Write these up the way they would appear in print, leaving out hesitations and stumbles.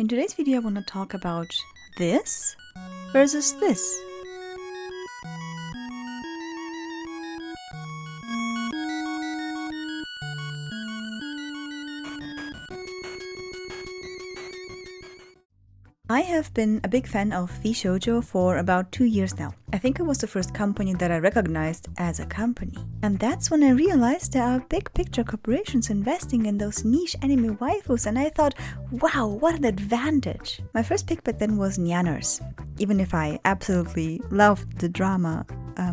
In today's video I want to talk about this versus this. I have been a big fan of vshojo for about 2 years now. I think it was the first company that I recognized as a company. And that's when I realized there are big picture corporations investing in those niche anime waifus, and I thought, wow, what an advantage! My first pick back then was Nyaners. Even if I absolutely loved the drama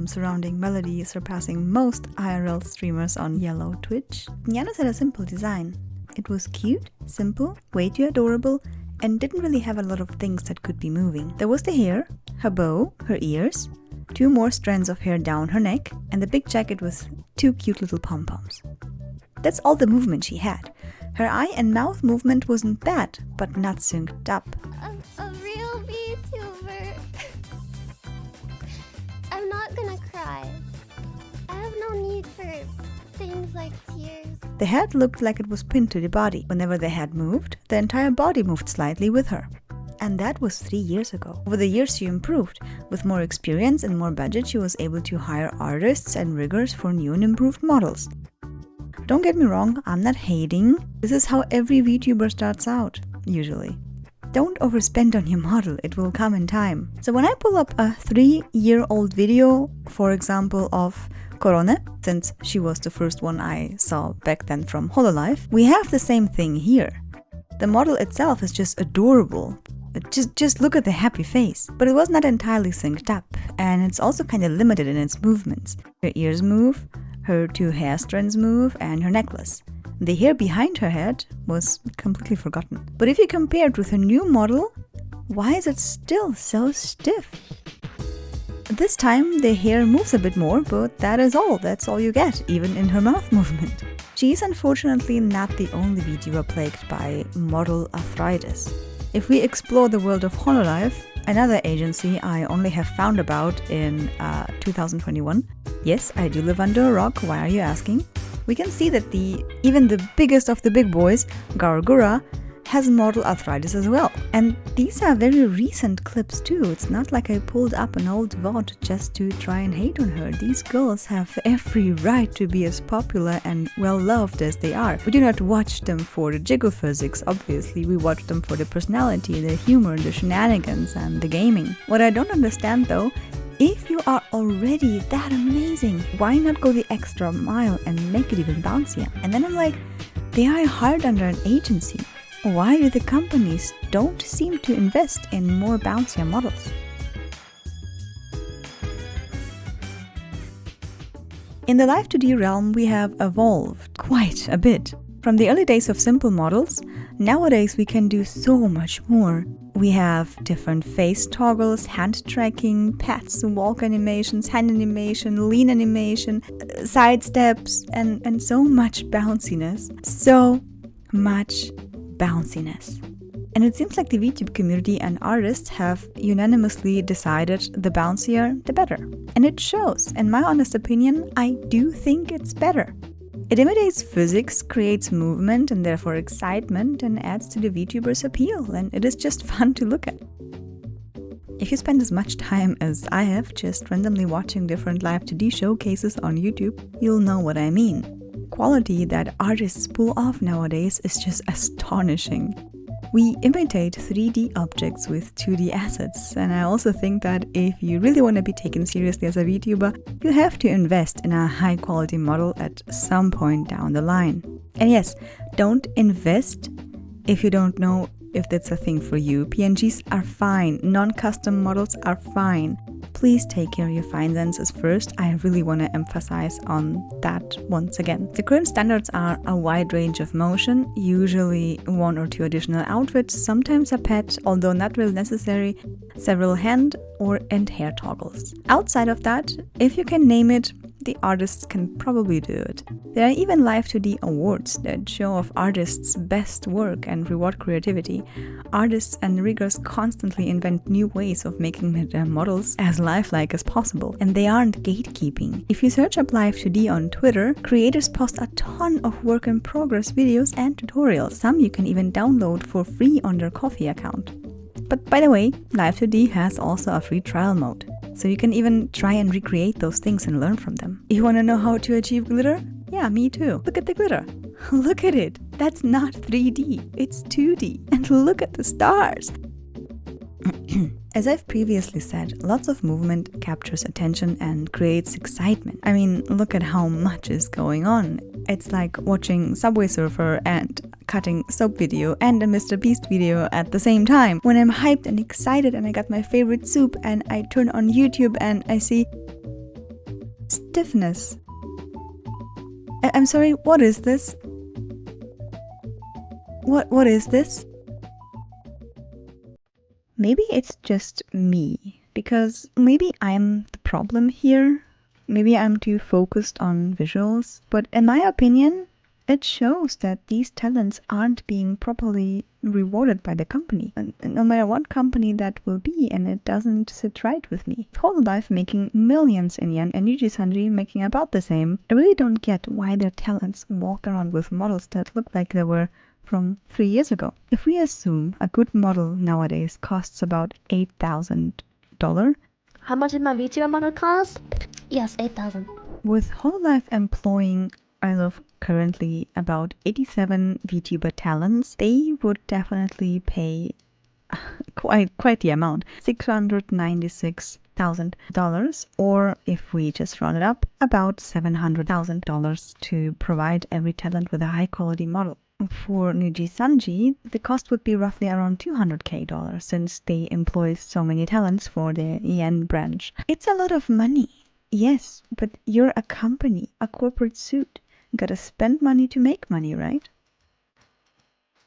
surrounding Melody surpassing most IRL streamers on yellow Twitch, Nyaners had a simple design. It was cute, simple, way too adorable, and didn't really have a lot of things that could be moving. There was the hair, her bow, her ears, 2 more strands of hair down her neck, and the big jacket with 2 cute little pom-poms. That's all the movement she had. Her eye and mouth movement wasn't bad, but not synced up. I'm a real VTuber. I'm not gonna cry. I have no need for things like tears. The head looked like it was pinned to the body. Whenever the head moved, the entire body moved slightly with her. And that was 3 years ago. Over the years she improved. With more experience and more budget, she was able to hire artists and riggers for new and improved models. Don't get me wrong, I'm not hating. This is how every VTuber starts out, usually. Don't overspend on your model, it will come in time. So when I pull up a 3-year-old video, for example, of Korone, since she was the first one I saw back then from Hololive, we have the same thing here. The model itself is just adorable. Just look at the happy face. But it was not entirely synced up, and it's also kind of limited in its movements. Her ears move, her 2 hair strands move, and her necklace. The hair behind her head was completely forgotten. But if you compare it with her new model, why is it still so stiff? This time the hair moves a bit more, but that's all you get, even in her mouth movement. She's unfortunately not the only VTuber plagued by model arthritis. If we explore the world of Hololive, another agency I only have found about in 2021, yes, I do live under a rock, why are you asking? We can see that even the biggest of the big boys, Gargura, has model arthritis as well. And these are very recent clips too. It's not like I pulled up an old VOD just to try and hate on her. These girls have every right to be as popular and well loved as they are. We do not watch them for the jiggle physics, obviously. We watch them for the personality, the humor, the shenanigans, and the gaming. What I don't understand though, if you are already that amazing, why not go the extra mile and make it even bouncier? And then I'm like, they are hired under an agency. Why do the companies don't seem to invest in more bouncier models? In the Live 2D realm, we have evolved quite a bit. From the early days of simple models, nowadays we can do so much more. We have different face toggles, hand tracking, pets, walk animations, hand animation, lean animation, side steps, and so much bounciness. So much bounciness. And it seems like the VTube community and artists have unanimously decided the bouncier, the better. And it shows. In my honest opinion, I do think it's better. It imitates physics, creates movement and therefore excitement, and adds to the VTuber's appeal, and it is just fun to look at. If you spend as much time as I have just randomly watching different Live 2D showcases on YouTube, you'll know what I mean. Quality that artists pull off nowadays is just astonishing. We imitate 3D objects with 2D assets, and I also think that if you really want to be taken seriously as a VTuber, you have to invest in a high quality model at some point down the line. And yes, don't invest if you don't know if that's a thing for you. PNGs are fine, non-custom models are fine. Please take care of your finances first. I really want to emphasize on that once again. The current standards are a wide range of motion, usually 1 or 2 additional outfits, sometimes a pet, although not really necessary, several hand and hair toggles. Outside of that, if you can name it, the artists can probably do it. There are even live 2D awards that show off artists' best work and reward creativity. Artists and riggers constantly invent new ways of making their models as lifelike as possible, and they aren't gatekeeping. If you search up live 2D on Twitter, creators post a ton of work in progress videos and tutorials. Some you can even download for free on their Ko-fi account. But by the way, live 2D has also a free trial mode, so you can even try and recreate those things and learn from them. You wanna know how to achieve glitter? Yeah, me too. Look at the glitter. Look at it. That's not 3D, it's 2D. And look at the stars. As I've previously said, lots of movement captures attention and creates excitement. I mean, look at how much is going on. It's like watching Subway Surfer and cutting soap video and a Mr. Beast video at the same time. When I'm hyped and excited and I got my favorite soup and I turn on YouTube and I see stiffness. I'm sorry, what is this? What is this? Maybe it's just me, because maybe I'm the problem here. Maybe I'm too focused on visuals, but in my opinion, it shows that these talents aren't being properly rewarded by the company. And no matter what company that will be, and it doesn't sit right with me. Hololive making millions in yen and nijisanji making about the same. I really don't get why their talents walk around with models that look like they were from 3 years ago. If we assume a good model nowadays costs about $8,000, How much did my VTuber model cost? Yes, 8,000. with Hololive employing, as of currently, about 87 VTuber talents, they would definitely pay quite the amount, $696,000, or if we just round it up, about $700,000 to provide every talent with a high quality model. For nijisanji, the cost would be roughly around $200,000 since they employ so many talents for the yen branch. It's a lot of money, yes, but you're a company, a corporate suit. You gotta spend money to make money, right?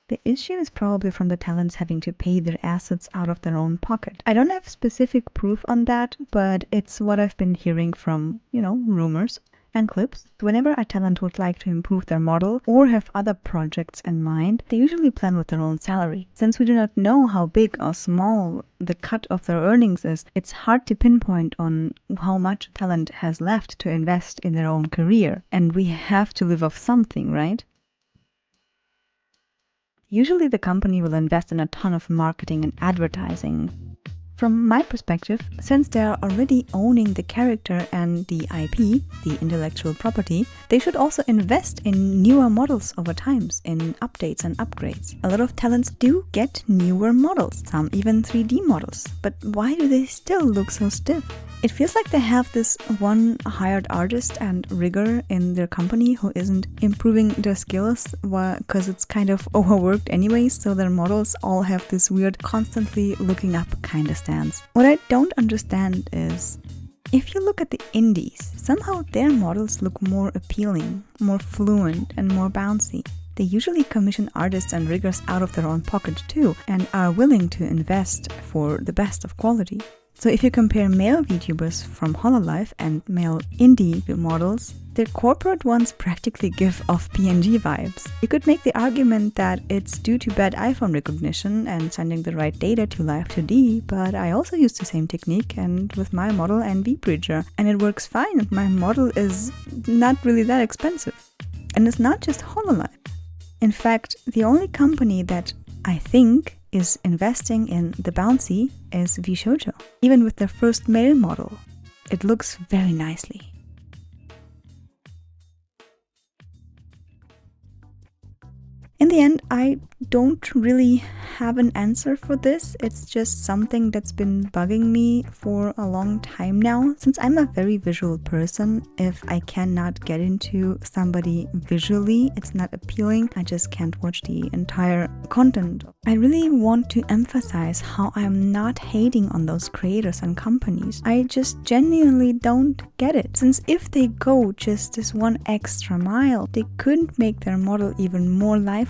The issue is probably from the talents having to pay their assets out of their own pocket. I don't have specific proof on that, but it's what I've been hearing from, rumors and clips. Whenever a talent would like to improve their model or have other projects in mind, they usually plan with their own salary. Since we do not know how big or small the cut of their earnings is, it's hard to pinpoint on how much talent has left to invest in their own career. And we have to live off something, right? Usually the company will invest in a ton of marketing and advertising. From my perspective, since they are already owning the character and the IP, the intellectual property, they should also invest in newer models over time, in updates and upgrades. A lot of talents do get newer models, some even 3D models. But why do they still look so stiff? It feels like they have this one hired artist and rigger in their company who isn't improving their skills because it's kind of overworked anyways, so their models all have this weird constantly looking up kind of stance. What I don't understand is, if you look at the indies, somehow their models look more appealing, more fluent and more bouncy. They usually commission artists and riggers out of their own pocket too, and are willing to invest for the best of quality. So if you compare male VTubers from Hololive and male indie models, the corporate ones practically give off PNG vibes. You could make the argument that it's due to bad iPhone recognition and sending the right data to Live 2D, but I also use the same technique and with my model and vBridger, and it works fine. My model is not really that expensive. And it's not just Hololive. In fact, the only company that I think is investing in the bouncy is vshojo. Even with their first male model, it looks very nicely. In the end, I don't really have an answer for this. It's just something that's been bugging me for a long time now. Since I'm a very visual person, if I cannot get into somebody visually, it's not appealing, I just can't watch the entire content. I really want to emphasize how I'm not hating on those creators and companies. I just genuinely don't get it. Since if they go just this one extra mile, they couldn't make their model even more lifelike.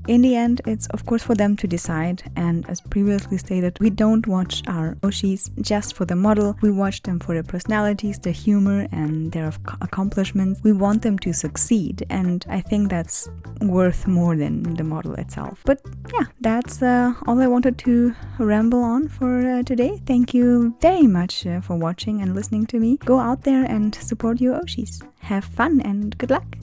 In the end, it's of course for them to decide, and as previously stated, we don't watch our oshis just for the model, we watch them for their personalities, their humor, and their accomplishments. We want them to succeed, and I think that's worth more than the model itself. But yeah, that's all I wanted to ramble on for today. Thank you very much for watching and listening to me. Go out there and support your oshis. Have fun and good luck!